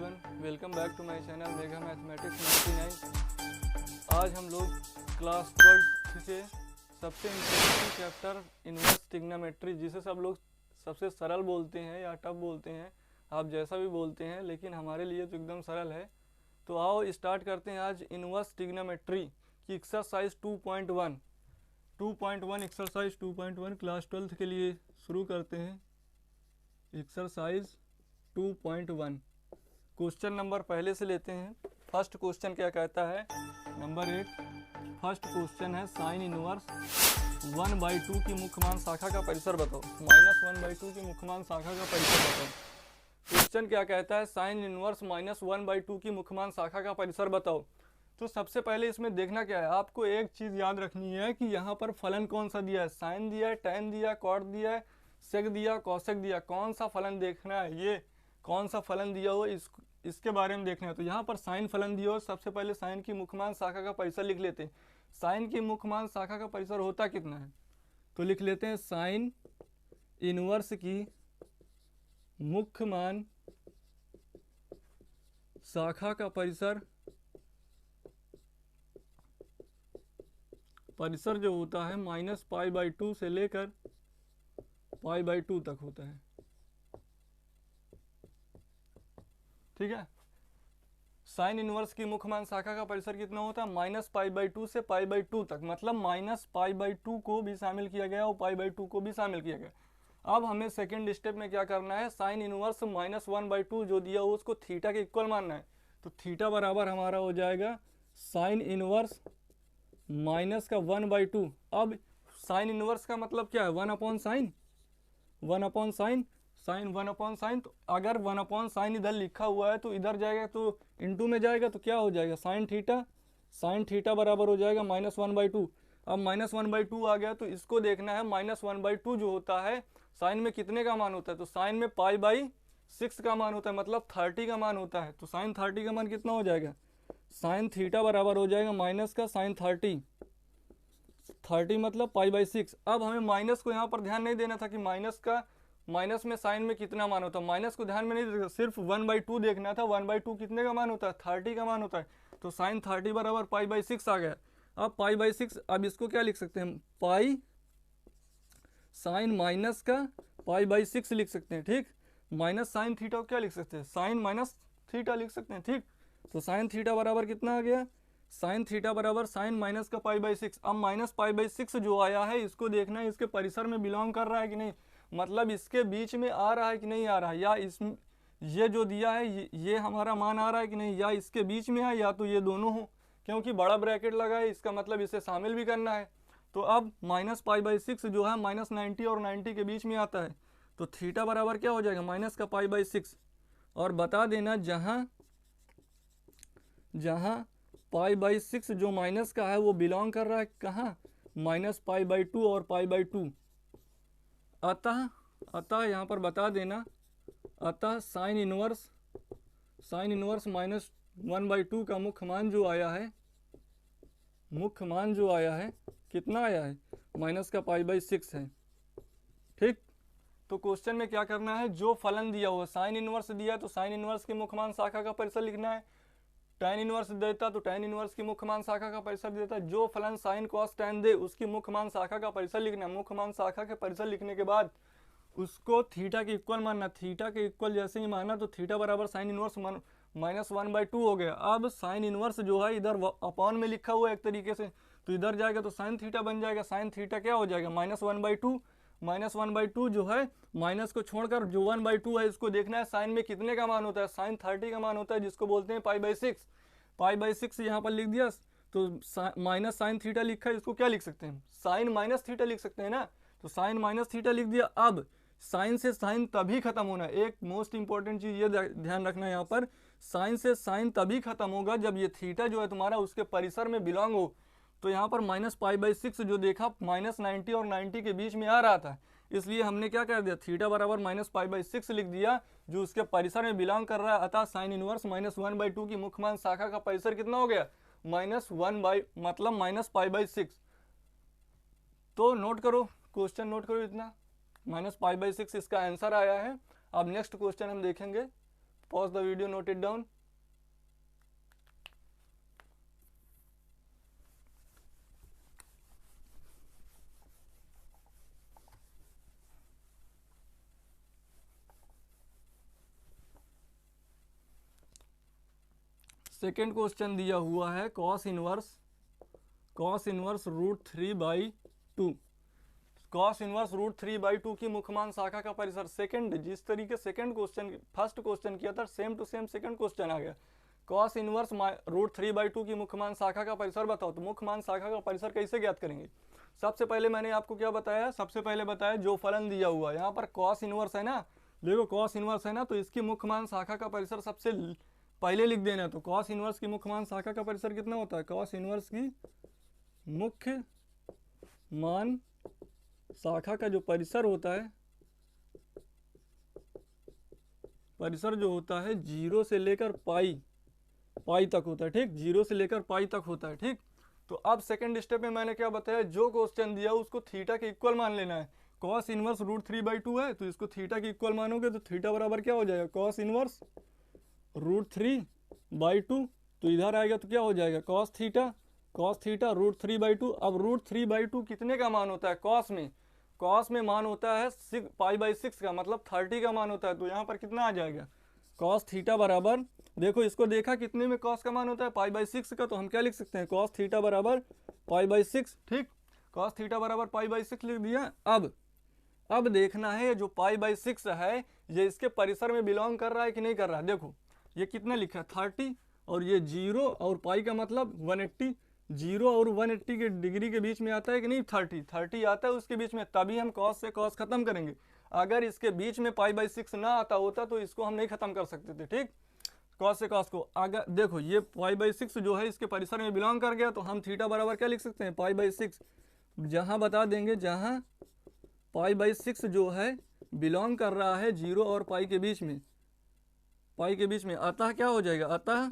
Everyone, welcome back to my channel mega mathematics 99। आज हम लोग क्लास 12 से सबसे इम्पोर्टेंट चैप्टर इनवर्स ट्रिग्नोमेट्री, जिसे सब लोग सबसे सरल बोलते हैं या टफ बोलते हैं, आप जैसा भी बोलते हैं, लेकिन हमारे लिए तो एकदम सरल है। तो आओ स्टार्ट करते हैं आज इनवर्स ट्रिग्नोमेट्री की एक्सरसाइज 2.1 एक्सरसाइज 2.1 क्लास 12 के लिए शुरू करते हैं। एक्सरसाइज 2.1 क्वेश्चन नंबर पहले से लेते हैं। फर्स्ट क्वेश्चन क्या कहता है, नंबर 1 फर्स्ट क्वेश्चन है साइन इनवर्स 1/2 की मुख्य मान शाखा का परिसर बताओ। -1/2 की मुख्य मान शाखा का परिसर बताओ। क्वेश्चन क्या कहता है, साइन इनवर्स -1/2 की मुख्य मान शाखा का परिसर बताओ। तो सबसे पहले इसमें देखना क्या है, आपको एक चीज़ याद रखनी है कि यहाँ पर फलन कौन सा दिया है, साइन दिया है, टैन दिया है, कॉट दिया है, सेक दिया, कॉसेक दिया, कौन सा फलन देखना है, ये कौन सा फलन दिया हो इसके बारे में देखना है। तो यहाँ पर साइन फलन दिया हो, सबसे पहले साइन की मुख्यमान शाखा का परिसर लिख लेते हैं। साइन की मुख्यमान शाखा का परिसर होता कितना है, तो लिख लेते हैं साइन इनवर्स की मुख्यमान शाखा का परिसर जो होता है -π/2 से लेकर π/2 तक होता है। ठीक है, साइन इनवर्स की मुख्यमान शाखा का परिसर कितना होता है, -π/2 से π/2 तक, मतलब -π/2 को भी शामिल किया गया और π/2 को भी शामिल किया गया। अब हमें सेकंड स्टेप में क्या करना है, साइन इनवर्स -1/2 जो दिया हो उसको थीटा के इक्वल मानना है। तो थीटा बराबर हमारा हो जाएगा साइन इनवर्स माइनस का 1/2। अब साइन इनवर्स का मतलब क्या है, 1/sin, 1/sin, साइन 1/sin। तो अगर 1/sin इधर लिखा हुआ है तो इधर जाएगा तो इनटू में जाएगा, तो क्या हो जाएगा साइन थीटा बराबर हो जाएगा -1/2। अब -1/2 आ गया तो इसको देखना है, -1/2 जो होता है साइन में कितने का मान होता है, तो साइन में π/6 का मान होता है, मतलब 30 का मान होता है। तो साइन 30 का मान कितना हो जाएगा, साइन थीटा बराबर हो जाएगा माइनस का साइन 30 मतलब π/6। अब हमें माइनस को यहाँ पर ध्यान नहीं देना था कि माइनस में साइन में कितना मान होता है, माइनस को ध्यान में नहीं देना, सिर्फ 1/2 देखना था। 1/2 कितने का मान होता है, 30 का मान होता है। तो साइन 30 बराबर π/6 आ गया। अब π/6, अब इसको क्या लिख सकते हैं, पाई साइन माइनस का π/6 लिख सकते हैं। ठीक, माइनस साइन थीटा को क्या लिख सकते हैं, साइन माइनस थीटा लिख सकते हैं। ठीक, तो साइन थीटा बराबर कितना आ गया, साइन थीटा बराबर साइन माइनस का π/6। अब -π/6 जो आया है इसको देखना है इसके परिसर में बिलोंग कर रहा है कि नहीं, मतलब इसके बीच में आ रहा है कि नहीं आ रहा है, या ये जो दिया है ये हमारा मान आ रहा है कि नहीं, या इसके बीच में है, या तो ये दोनों हो, क्योंकि बड़ा ब्रैकेट लगा है इसका मतलब इसे शामिल भी करना है। तो अब -π/6 जो है -90 और 90 के बीच में आता है, तो थीटा बराबर क्या हो जाएगा, माइनस का π/6। और बता देना जहाँ π/6 जो माइनस का है वो बिलोंग कर रहा है कहाँ, -π/2 और π/2। अतः यहाँ पर बता देना, अतः साइन इनवर्स -1/2 का मुख्य मान जो आया है कितना आया है, माइनस का π/6 है। ठीक, तो क्वेश्चन में क्या करना है, जो फलन दिया हुआ साइन इनवर्स दिया तो साइन इनवर्स की मुख्य मान शाखा का परिसर लिखना है। टैन इनवर्स देता तो टैन इनवर्स की मुख्य मान शाखा का परिसर देता है। जो फलन साइन कॉस टैन दे उसकी मुख्य मान शाखा का परिसर लिखना है। मुख्य मान शाखा के परिसर लिखने के बाद उसको थीटा के इक्वल मानना। थीटा के इक्वल जैसे ही माना तो थीटा बराबर साइन इनवर्स -1/2 हो गया। अब साइन इनवर्स जो है इधर अपॉन में लिखा हुआ है एक तरीके से, तो इधर जाएगा तो साइन थीटा बन जाएगा। साइन थीटा क्या हो जाएगा, -1/2 जो है, माइनस को छोड़कर जो 1/2 है इसको देखना है साइन में कितने का मान होता है, साइन 30 का मान होता है, जिसको बोलते हैं π/6 यहाँ पर लिख दिया। तो माइनस साइन थीटा लिखा है, इसको क्या लिख सकते हैं, साइन माइनस थीटा लिख सकते हैं ना। तो साइन माइनस थीटा लिख दिया। अब साइन से साइन तभी खत्म होना है, एक मोस्ट इंपॉर्टेंट चीज ये ध्यान रखना है, यहाँ पर साइन से साइन तभी खत्म होगा जब ये थीटा जो है तुम्हारा उसके परिसर में बिलोंग हो। तो यहाँ पर -π/6 जो देखा -90 और 90 के बीच में आ रहा था, इसलिए हमने क्या कर दिया, थीटा बराबर -π/6 लिख दिया जो उसके परिसर में बिलोंग कर रहा है। अतः साइन इनवर्स -1/2 की मुख्य मान शाखा का परिसर कितना हो गया, मतलब -π/6। तो नोट करो, क्वेश्चन नोट करो, इतना -π/6 इसका आंसर आया है। अब नेक्स्ट क्वेश्चन हम देखेंगे pause the video, note it down. Second question दिया हुआ है कॉस इनवर्स √3/2। कॉस इनवर्स √3/2 की मुख्यमान शाखा का परिसर। सेकंड, जिस तरीके सेकंड क्वेश्चन फर्स्ट क्वेश्चन किया था, same to same second question आ गया। कॉस इनवर्स √3/2 की मुख्यमान शाखा का परिसर बताओ। तो मुख्यमान शाखा का परिसर कैसे ज्ञात करेंगे? सबसे पहले मैंने आपको क्या बताया, सबसे पहले बताया जो फलन दिया हुआ है, यहाँ पर कॉस इनवर्स है ना, देखो कॉस इनवर्स है ना, तो इसकी मुख्यमान शाखा का परिसर सबसे पहले लिख देना। तो कॉस इनवर्स की मुख्यमान शाखा का परिसर कितना होता है? कॉस इनवर्स की मुख्य मान शाखा का जो परिसर होता है, परिसर जो होता है 0 से लेकर पाई तक होता है, ठीक, 0 से लेकर पाई तक होता है, ठीक। तो अब सेकंड स्टेप में मैंने क्या बताया, जो क्वेश्चन दिया उसको थीटा के इक्वल मान लेना है। कॉस इनवर्स √3/2 है, तो इसको थीटा के इक्वल मानोगे तो थीटा बराबर क्या हो जाएगा? Cos inverse √3/2। तो इधर आएगा तो क्या हो जाएगा? Cos theta √3/2। अब √3/2 कितने का मान होता है? कॉस में मान होता है π/6 का, मतलब 30 का मान होता है। तो यहाँ पर कितना आ जाएगा? कॉस थीटा बराबर, देखो इसको देखा कितने में कॉस का मान होता है? π/6 का। तो हम क्या लिख सकते हैं? कॉस थीटा बराबर π/6, ठीक। कॉस थीटा बराबर π/6 लिख दिया। अब देखना है जो π/6 है ये इसके परिसर में बिलोंग कर रहा है कि नहीं कर रहा है। देखो ये कितना लिखा है? 30, और ये 0 और पाई का मतलब 180। 0 और 180 के डिग्री के बीच में आता है कि नहीं? 30 आता है उसके बीच में, तभी हम कॉस से कॉस खत्म करेंगे। अगर इसके बीच में π/6 ना आता होता तो इसको हम नहीं खत्म कर सकते थे, ठीक। कॉस से कॉस को अगर देखो ये π/6 जो है इसके परिसर में बिलोंग कर गया, तो हम थीटा बराबर क्या लिख सकते हैं? π/6। जहां बता देंगे जहां π/6 जो है बिलोंग कर रहा है 0 और पाई के बीच में, अतः क्या हो जाएगा? अतः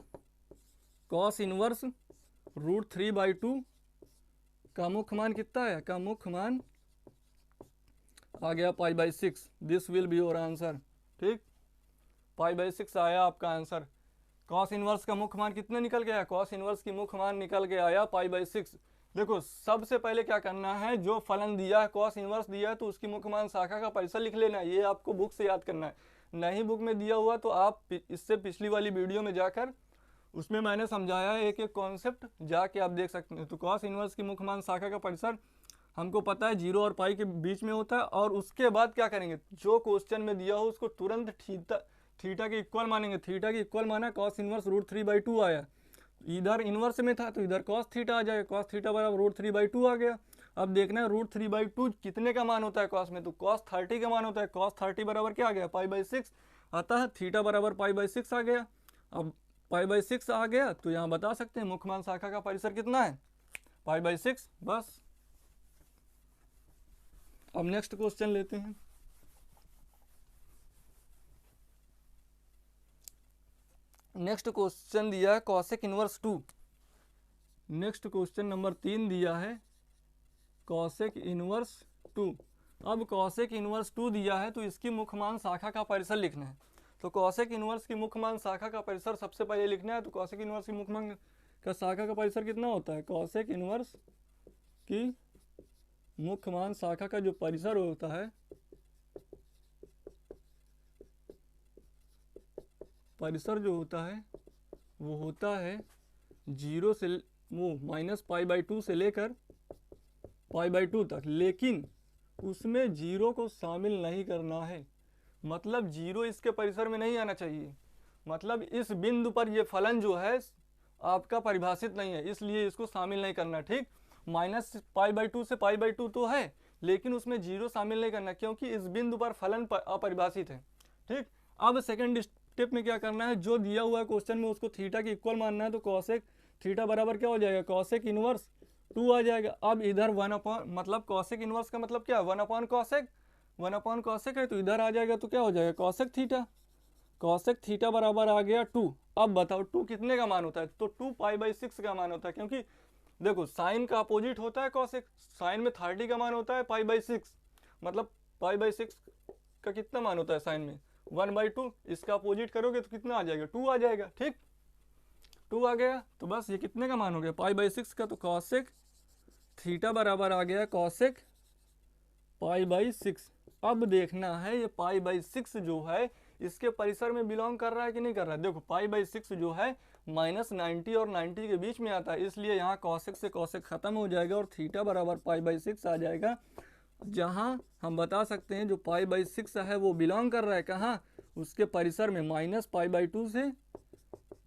कॉस इनवर्स √3/2 का मुख्य मान कितना है? का मुख्य मान आ गया π/6। This will be your answer, ठीक। π/6 आया आपका आंसर। कॉस इनवर्स का मुख्य मान कितना निकल गया? कॉस इनवर्स की मुख्य मान निकल के आया π/6। देखो सबसे पहले क्या करना है, जो फलन दिया है कॉस इनवर्स दिया है तो उसकी मुख्य मान शाखा का परिसर लिख लेना है। ये आपको बुक से याद करना है, नहीं बुक में दिया हुआ तो आप इससे पिछली वाली वीडियो में जाकर उसमें मैंने समझाया है एक एक कॉन्सेप्ट, जाके आप देख सकते हैं। तो कॉस इनवर्स की मुख्य मान शाखा का परिसर हमको पता है 0 और पाई के बीच में होता है। और उसके बाद क्या करेंगे, जो क्वेश्चन में दिया हो उसको तुरंत थीटा के इक्वल मानेंगे। थीटा के इक्वल माना, कॉस इनवर्स √3/2 आया, इधर इनवर्स में था तो इधर कॉस थीटा आ जाएगा। कॉस थीटा बराबर √3/2 आ गया। अब देखना है √3/2 कितने का मान होता है कॉस में, तो कॉस 30 का मान होता है। कॉस 30 बराबर क्या आ गया? π/6। अतः थीटा बराबर π/6 आ गया। अब π/6 आ गया तो यहाँ बता सकते हैं मुख्य मान शाखा का परिसर कितना है? π/6, बस। अब नेक्स्ट क्वेश्चन लेते हैं। नेक्स्ट क्वेश्चन दिया है cosec inverse 2। Next question number 3 दिया है कॉसेक इनवर्स 2। अब कॉसेक इनवर्स 2 दिया है तो इसकी मुख्य मान शाखा का परिसर लिखना है। तो कॉसेक इनवर्स की मुख्य मान शाखा का परिसर सबसे पहले लिखना है। तो कॉसेक इनवर्स की मुख्य मान का शाखा का परिसर कितना होता है? कॉसेक इनवर्स की मुख्य मान शाखा का जो परिसर होता है, परिसर जो होता है वो होता है 0 से वो -π/2 से लेकर π/2 तक, लेकिन उसमें 0 को शामिल नहीं करना है। मतलब 0 इसके परिसर में नहीं आना चाहिए। मतलब इस बिंदु पर ये फलन जो है आपका परिभाषित नहीं है, इसलिए इसको शामिल नहीं करना, ठीक। -π/2 से π/2 तो है, लेकिन उसमें 0 शामिल नहीं करना, क्योंकि इस बिंदु पर फलन अपरिभाषित है, ठीक। अब सेकंड स्टेप में क्या करना है, जो दिया हुआ है क्वेश्चन में उसको थीटा के इक्वल मानना है। तो कॉसेक थीटा बराबर क्या हो जाएगा? कॉसेक इनवर्स 2 आ जाएगा। अब इधर 1 मतलब कॉसेक इनवर्स का मतलब क्या है? 1/कॉसेक है, तो इधर आ जाएगा तो क्या हो जाएगा? कॉसेक थीटा बराबर आ गया 2। अब बताओ 2 कितने का मान होता है? तो 2 π/6 का मान होता है, क्योंकि देखो साइन का अपोजिट होता है कॉसेक। साइन में 30 का मान होता है, π/6 मतलब π/6 का कितना मान होता है साइन में? 1/2, इसका अपोजिट करोगे तो कितना आ जाएगा, 2 आ जाएगा। ठीक, 2 आ गया तो बस ये कितने का मान हो गया, पाई/6 का। तो कॉसेक थीटा बराबर आ गया कॉसेक पाई/6। अब देखना है ये पाई/6 जो है इसके परिसर में बिलोंग कर रहा है कि नहीं कर रहा है। देखो पाई/6 जो है -90 और 90 के बीच में आता है, इसलिए यहाँ कॉसेक से कॉसेक खत्म हो जाएगा और थीटा बराबर पाई/6 आ जाएगा। जहाँ हम बता सकते हैं जो पाई/6 है वो बिलोंग कर रहा है कहाँ, उसके परिसर में, -पाई/2 से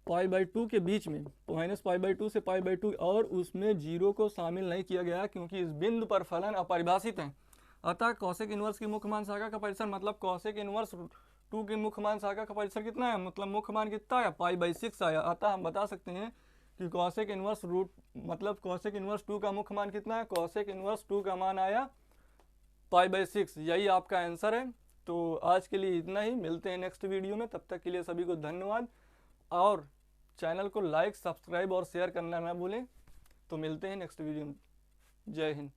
पाई/2 के बीच में, -पाई/2 से पाई/2, और उसमें जीरो को शामिल नहीं किया गया क्योंकि इस बिंदु पर फलन अपरिभाषित है। अतः कॉसेक इनवर्स की मुख्य मान शाखा का परिसर, मतलब कॉसेक इनवर्स 2 की मुख्य मान शाखा का परिसर कितना है, मतलब मुख्य मान कितना आया, पाई/6 आया। अतः हम बता सकते हैं कि कॉसेक इनवर्स मतलब कॉसेक इनवर्स 2 का मुख्य मान कितना है, कॉसेक इनवर्स 2 का मान आया पाई/6। यही आपका आंसर है। तो आज के लिए इतना ही, मिलते हैं नेक्स्ट वीडियो में, तब तक के लिए सभी को धन्यवाद। और चैनल को लाइक, सब्सक्राइब और शेयर करना ना भूलें। तो मिलते हैं नेक्स्ट वीडियो में। जय हिंद।